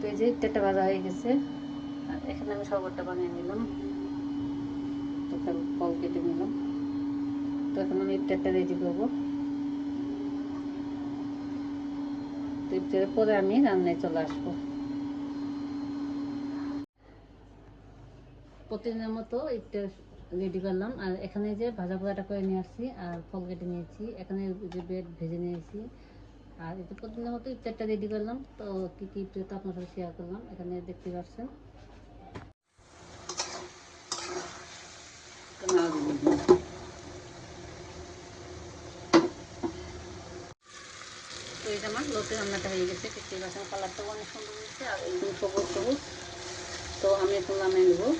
তো এই যে ইফতারটা ভাজা হয়ে গেছে, আর এখানে আমি শরবতটা বানিয়ে নিলাম। তো ফল কেটে নিলাম। তো এখন আমি ইফতারটা রেডি করবো। তো ইফতারের পরে আমি রান্নায় চলে আসবো। প্রতিদিনের মতো ইফতার রেডি করলাম। আর এখানে যে ভাজা পোড়াটা করে নিয়ে আসছি, আর ফল কেটে নিয়েছি, এখানে যে ব্রেড ভেজে নিয়েছি। আর এটা প্রতিদিনের মতো ইফতারটা রেডি করলাম। তো কী কী ইফতারটা আপনার সাথে শেয়ার করলাম, এখানে দেখতে পাচ্ছেন। তো এটা আমার লোতে রান্নাটা হয়ে গেছে, দেখতে পাচ্ছেন কালারটাও অনেক সুন্দর হয়েছে, আর একদম সবুজ সবুজ। তো আমি এখন নামিয়ে নেবো।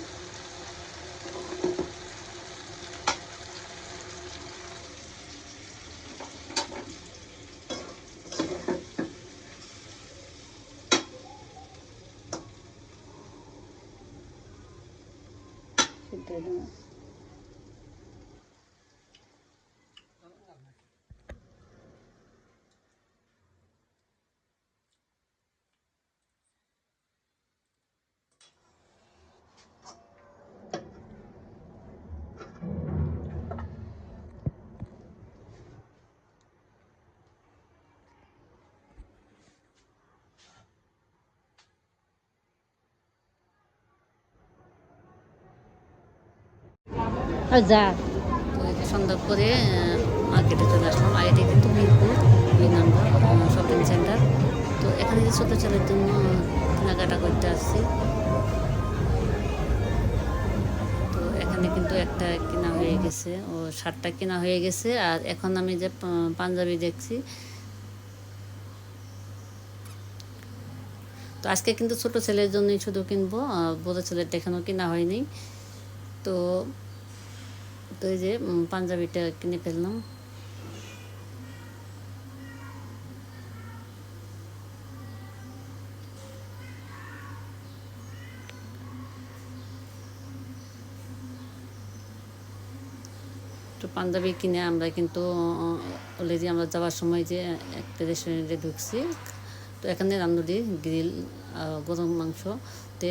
যা সন্ধ্যা করে মার্কেটে চলে আসলাম। আর এটা কিন্তু মিরপুর 2 নম্বর শপিং সেন্টার। তো এখানে যে ছোটো ছেলের জন্য কেনাকাটা করতে আসছি। তো এখানে কিন্তু একটা কেনা হয়ে গেছে, ও শার্টটা কেনা হয়ে গেছে। আর এখন আমি যে পাঞ্জাবি দেখছি। তো আজকে কিন্তু ছোট ছেলের জন্যই শুধু কিনবো, বড় ছেলেরটা এখনও কেনা হয়নি। তো তো এই যে পাঞ্জাবিটা কিনে ফেললাম। তো পাঞ্জাবি কিনে আমরা কিন্তু অলরেডি আমরা যাওয়ার সময় যে একটা রেস্টুরেন্টে ঢুকছি। তো এখানে রান্ধুরি গ্রিল গরুর মাংস। তো